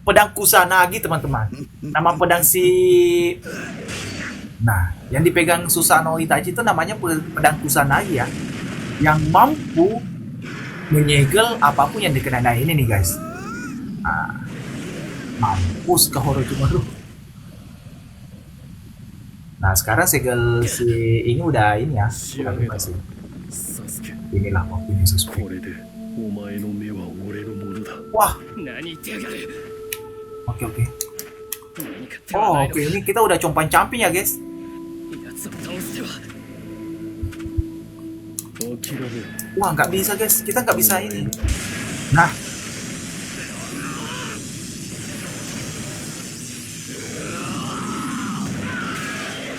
pedang Kusanagi teman-teman. Nama pedang si. Nah, yang dipegang Susanoo Itachi itu namanya pedang Kusanagi ya, yang mampu menyegel apapun yang dikenai. Nah ini nih guys. Nah, mampus ke Orochimaru. Nah sekarang segel si ini udah ini ya, udah bebas sih. サスケ Inilah waktunya Sasuke. これでお前の目は俺のものだ Wah, 何言ってやがる oke. 何か手は Oh ないの oke, か ini kita udah compang-camping ya guys. 奴を倒しては諦めろ Wah nggak bisa guys, kita nggak bisa ini. Nah,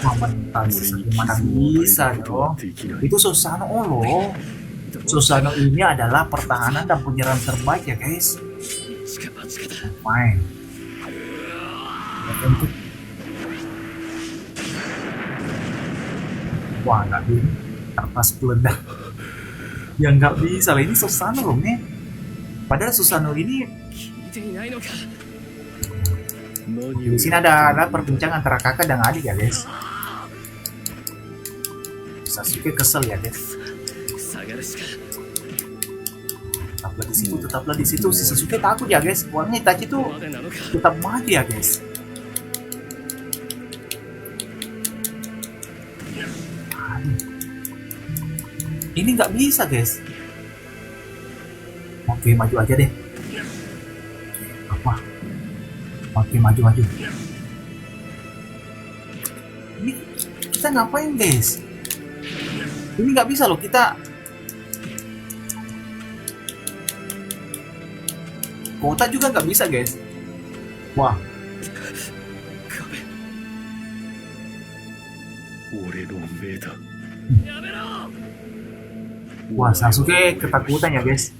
wah mental gimana bisa dong? できない Itu Susanoo loh. Susanoo ini adalah pertahanan dan penyerang terbaik ya guys. 一か八かだ Main. Untuk wah nggak bisa. Kertas peledak. Ya nggak bisa lah, ini Susanoo loh nih. Padahal Susanoo ini 聞いていないのか 何 di を sini ada perbincangan antara kakak dan adik ya guys. Sasuke kesel ya guys. 下がるしか Tetaplah di situ. Si Sasuke takut ya guys. Warnanya Itachi tuh までなのか tetap maju ya guys. Ini nggak bisa, guys. Oke, maju aja deh. Apa? Oke, maju. Ini kita ngapain, guys? Ini nggak bisa loh, kita kota juga nggak bisa, guys. Wah, 壁俺の目だ wah, Sasuke ketakutan ya, guys.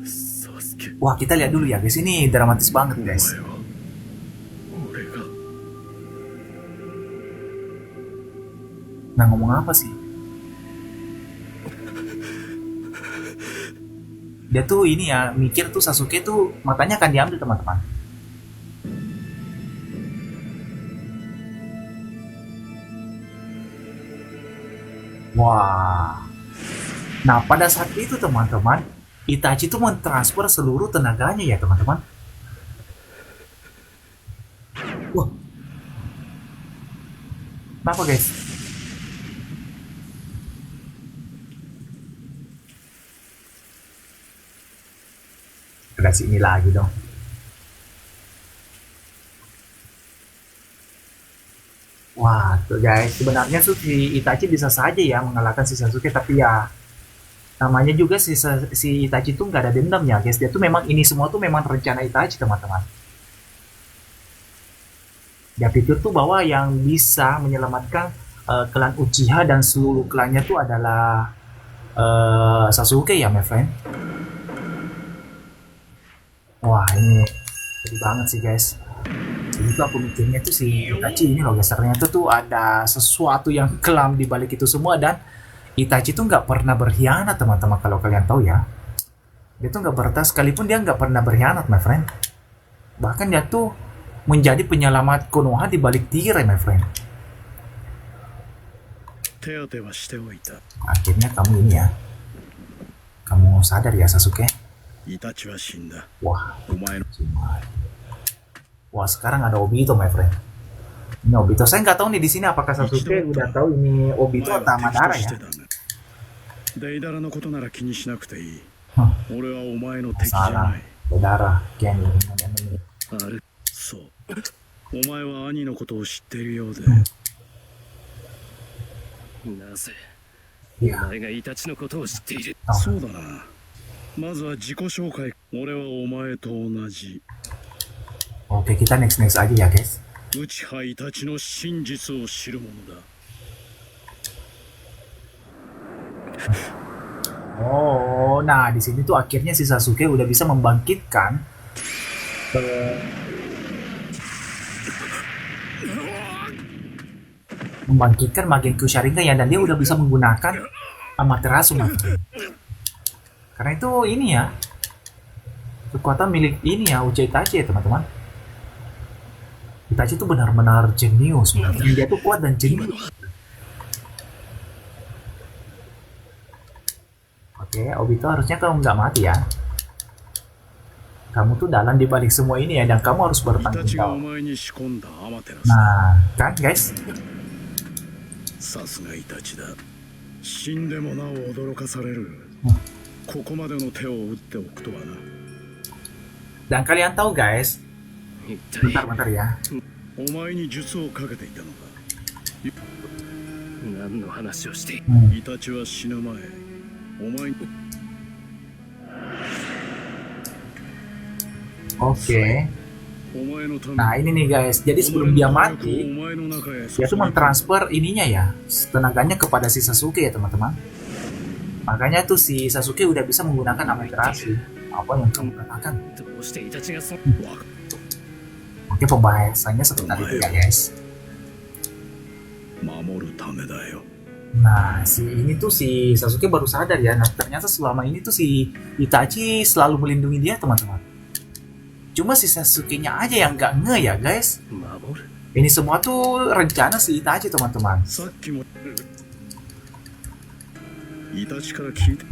Sasuke Wah, kita lihat dulu ya, guys. Ini dramatis banget, お guys. 前は俺が Nah, ngomong apa sih? Dia tuh ini ya, mikir tuh Sasuke tuh matanya akan diambil, teman-teman. Wah. Nah, pada saat itu teman-teman, Itachi tuh mentransfer seluruh tenaganya ya, teman-teman. Wah. Kenapa, guys? Ada sini lagi dong. Wah, tuh guys, sebenarnya tuh si Itachi bisa saja ya mengalahkan si Sasuke, tapi ya namanya juga si Itachi tuh nggak ada dendam ya, guys. Dia tuh memang ini semua tuh memang rencana Itachi, teman-teman. Dia pikir tuh bahwa yang bisa menyelamatkan klan Uchiha dan seluruh klannya tuh adalah Sasuke ya, my friend. Wah, ini sedih banget sih, guys. Jadi tuh aku mikirnya tuh si Itachi ini loh, guys, ternyata tuh ada sesuatu yang kelam di balik itu semua, dan Itachi tuh nggak pernah berkhianat, teman-teman, kalau kalian tahu ya. Dia tuh nggak pernah, sekalipun dia nggak pernah berkhianat, my friend. Bahkan dia tuh menjadi penyelamat Konoha di balik tirai, my friend. 手当てはしておいた Akhirnya kamu ini ya, kamu sadar ya, Sasuke. イタチは死んだ Wah, お前の wah, sekarang ada Obito, my friend. Ini Obito. Saya nggak tahu nih di sini apakah Sasuke udah tahu ini Obito 前 atau は敵 Madara とし ya. てだがデイダラのことなら気にしなくていい Hah, 俺はお前の敵じゃな salah. い Madara, Ken, enemy. あれそうお前は兄のことを知っているようでなぜ Iya. お前がイタチのことを知っている Oh. そうだなまずは自己紹介俺はお前と同じ Oke, kita next aja ya, guys. 内葉イタチの真実を知る者だ Oh, nah di sini tuh akhirnya si Sasuke udah bisa membangkitkan Mangekyou Sharingan ya, dan dia udah bisa menggunakan Amaterasu, Mas. Karena itu ini ya, kekuatan milik ini ya, Uchiha Itachi ya, teman-teman. Itachi itu benar-benar jenius, man. Dia tuh kuat dan jenius. Oke, Obito, harusnya kamu nggak mati ya. Kamu tuh dalam dibalik semua ini ya, dan kamu harus イタ bertanggung チがお jawab. 前に仕込んだアマテラス Nah, kan guys? さすがイタチだ死んでもなお驚かされるここまでの手を打っておくとはな Dan kalian tahu guys, 一体 bentar ya. お前に術をかけていたのか何の話をしている Hmm. イタチは死ぬ前お前に Oke. お前のため Nah ini nih guys, jadi お sebelum 前 dia の能力を mati, お前の中へ dia tuh mentransfer ininya ya, tenaganya kepada si Sasuke ya, teman-teman. Makanya tuh si Sasuke udah bisa menggunakan Amaterasu. Apa yang kamu katakan? どうしてイタチがそ Oke, pembahasannya seperti itu ya guys. 守るためだよ Nah, ini tuh si Sasuke baru sadar ya. Nah, ternyata selama ini tuh si Itachi selalu melindungi dia, teman-teman. Cuma si Sasuke-nya aja yang nggak nge ya, guys. 守る Ini semua tuh rencana si Itachi, teman-teman. さっきもイタチから聞いて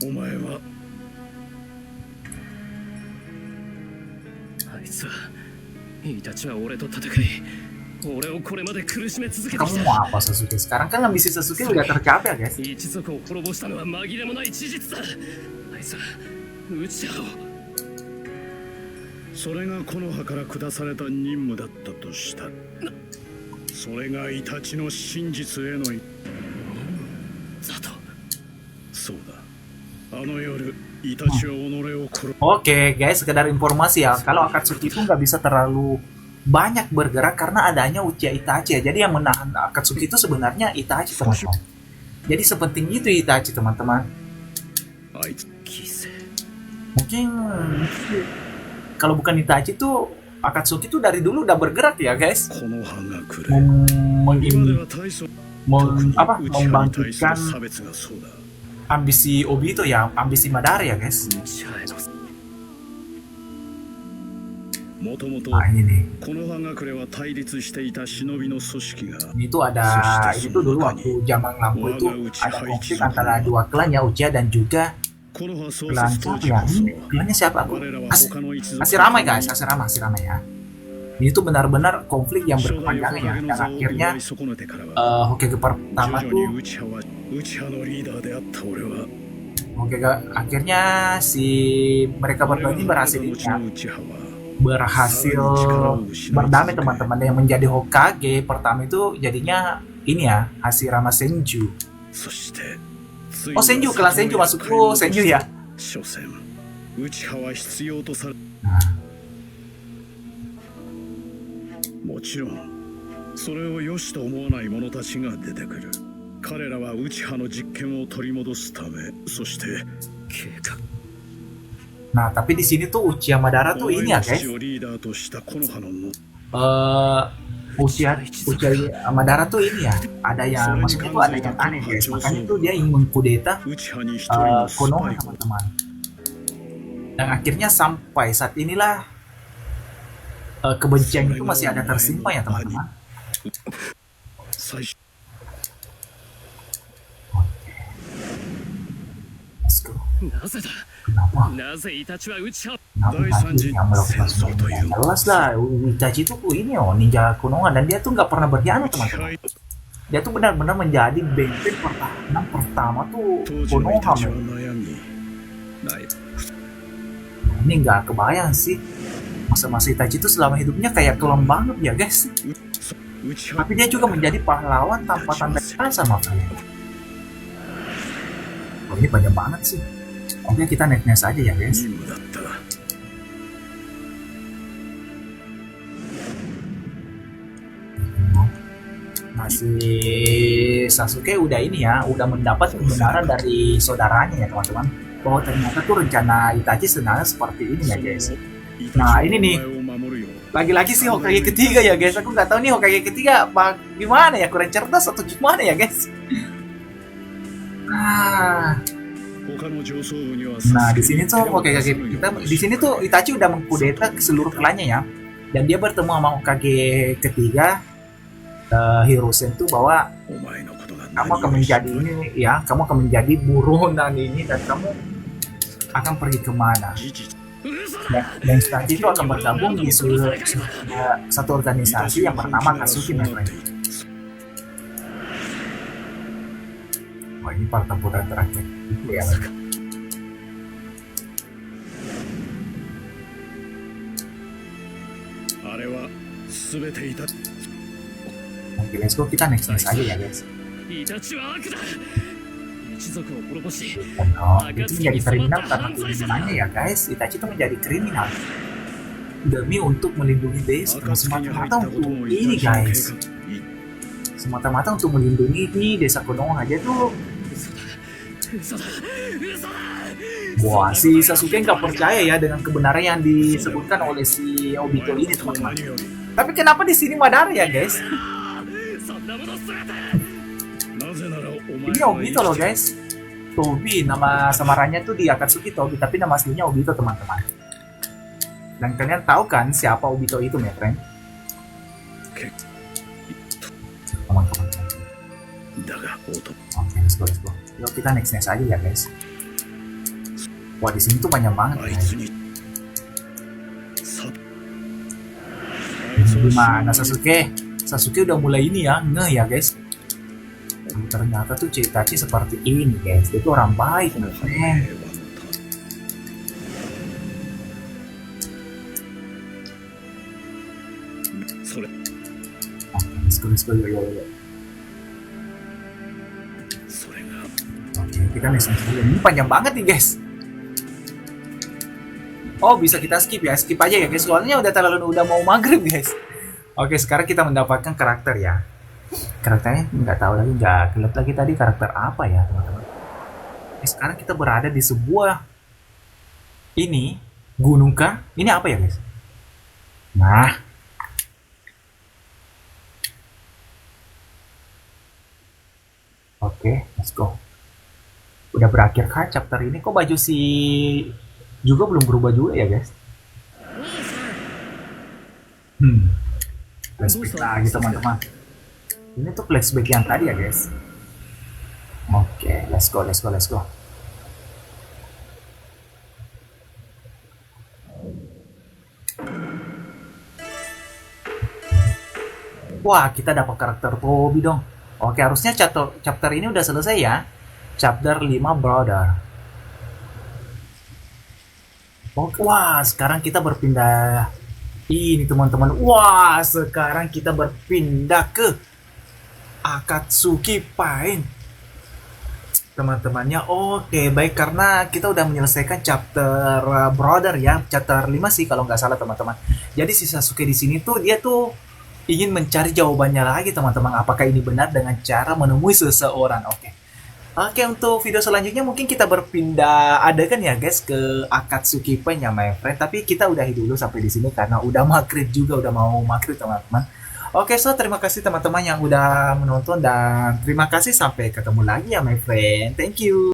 お前はイタチは俺と戦い俺をこれまで苦しめ続けてき Kamu た mau apa Sasuke? Sekarang kan ambisi Sasuke udah tercapai ya guys. 一族を滅ぼしたのは紛れもない事実だあいつはウチハをそれがこの葉から下された任務だったとしたらそれがイタチの真実へのザトそうだあの夜イタチは己を殺 Oke guys, sekedar informasi ya. Kalau Akatsuki itu nggak bisa terlalu banyak bergerak karena adanya Uchiha Itachi ya. Jadi yang menahan Akatsuki itu sebenarnya Itachi teman-teman. Jadi sepenting itu Itachi teman-teman. あいつ犠牲 Mungkin kalau bukan Itachi tuh Akatsuki tuh dari dulu udah bergerak ya guys. この葉が来る Mem- 今で meng- は大層 mem- apa, 内葉に対する membangkitkan 差別がそうだ ambisi Obito ya, ambisi Madara ya guys. ウチハへのもともと Nah ini nih. この葉隠れは対立していた忍びの組織が Ini tuh ada, ini tuh dulu waktu zaman lampu itu ada konflik antara dua klan ya, Uchiha dan juga この葉創 klan 設当 siapa 時 ya? こそ Ini klannya siapa? Aku 我らは As- 他の一族 masih ramai guys, masih ramai ya. Ini tuh benar-benar konflik yang 初代 berkepanjangan ya. 火影の Dan 座を akhirnya 奪い損ねてからは Hokage 徐 pertama 々 tuh に内葉のリーダーであった俺は Hokage akhirnya si mereka 俺 berdua が ini 離れ berhasil た ini 後 ya, の内葉は berhasil berdamai teman-teman. Yang menjadi Hokage pertama itu jadinya ini ya, Hashirama Senju. そして Oh Senju, kelas Senju maksudku Senju ya. 所詮内葉は必要とされ Nah, もちろんそれを良しと思わない者たちが出てくる彼らは内葉の実権を取り戻すためそして計画 nah tapi di sini tuh Uchiha Madara お tuh 前 ini ya の guys. 父をリーダーとしたこの葉のの Uchiha Madara tuh ini ya, ada yang maksudnya tuh ada yang aneh guys. Makanya tuh dia ingin mengkudeta 内葉に一人のスパ Konoha イを teman-teman. Dan akhirnya sampai saat inilah kebencian itu masih ada tersimpan ya teman-teman. 最初 Let's go. なぜだ Kenapa? なぜイタチはウチハ Kenapa Itachi yang melakukan semua ini? Jelas lah, Itachi itu ini oh ninja Konoha dan dia tuh nggak pernah berkhianat teman-teman. Dia tuh benar-benar menjadi benteng pertahanan pertama tuh 当時のイ Konoha タチは men. 悩みない Ini nggak kebayang sih. Masa-masa Itachi itu selama hidupnya kayak kelam banget ya guys. 内葉 Tapi dia juga menjadi pahlawan tanpa tanda jasa makanya. Oh, ini banyak banget sih. Oke kita next aja ya guys. 任務だった Masih Sasuke udah ini ya, udah mendapat kebenaran dari saudaranya ya teman-teman. Bahwa ternyata tuh rencana Itachi sebenarnya seperti ini ya guys. イタチ Nah は ini nih. お前を守るよ Lagi-lagi sih Hokage ketiga ya guys. Aku nggak tahu nih Hokage ketiga apa gimana ya, kurang cerdas atau gimana ya guys. Ah. 他の上層部には Nah di sini tuh Hokage kita di sini tuh Itachi udah mengkudeta ke seluruh klannya ya, dan dia bertemu sama Hokage ketiga Hiruzen tuh bahwa お前のことが kamu akan menjadi ini ya, kamu akan menjadi buronan ini dan kamu akan pergi kemana. 事実 Dan Itachi itu akan bergabung di satu organisasi yang bernama Katsuki Member. Wah ini pertempuran terakhir itu ya. Oke, let's go, kita next aja ya guys. イタチは悪だ一族を滅ぼし Oh, itu menjadi kriminal karena keinginannya ya guys. Itachi itu menjadi kriminal demi untuk melindungi desa, semata-mata untuk ini guys, semata-mata untuk melindungi di desa Konoha aja tuh. 嘘だ嘘だ Wah, si Sasuke nggak percaya ya dengan kebenaran yang disebutkan oleh si Obito ini teman-teman. Tapi kenapa di sini Madara ya guys? そんなものすべて Ini Obito loh guys. Tobi, nama samarannya tuh di Akatsuki Tobi, tapi nama aslinya Obito teman-teman. Dan kalian tahu kan siapa Obito itu, my friend? Teman-teman. Oke, let's go. Yuk kita next aja ya guys. Wah di sini tuh banyak banget guys. Gimana Sasuke? Sasuke udah mulai ini ya, ngeh ya guys. Ternyata tuh Itachi seperti ini guys. Dia tuh orang baik, men. それ Let's go, yo. それが Oke, kita next dulu. Ini panjang banget nih guys. Oh, bisa kita skip ya, skip aja ya guys. Soalnya udah mau maghrib guys. Oke, sekarang kita mendapatkan karakter ya. Karakternya nggak tahu lagi, nggak kelihatan lagi tadi karakter apa ya teman-teman. Sekarang kita berada di sebuah ini gunung kah? Ini apa ya guys? Nah, oke, let's go. Udah berakhir kah chapter ini? Kok baju si juga belum berubah juga ya guys? Flashback lagi teman-teman. Ini tuh flashback yang tadi ya guys. Oke, let's go. Wah, kita dapat karakter Tobi dong. Oke, harusnya chapter ini udah selesai ya. Chapter 5 Brother. Oke, wah, sekarang kita berpindah. Ini teman-teman. Wah, sekarang kita berpindah ke Akatsuki Pain. Teman-temannya. Oke, baik, karena kita udah menyelesaikan chapter Brother ya. Chapter 5 sih kalau nggak salah teman-teman. Jadi si Sasuke di sini tuh dia tuh ingin mencari jawabannya lagi teman-teman, apakah ini benar dengan cara menemui seseorang. Oke, untuk video selanjutnya mungkin kita berpindah adegan ya guys ke Akatsuki Pain ya my friend. Tapi kita udahi dulu sampai di sini karena udah maghrib juga, udah mau maghrib teman-teman. Oke, so terima kasih teman-teman yang udah menonton dan terima kasih sampai ketemu lagi ya my friend. Thank you.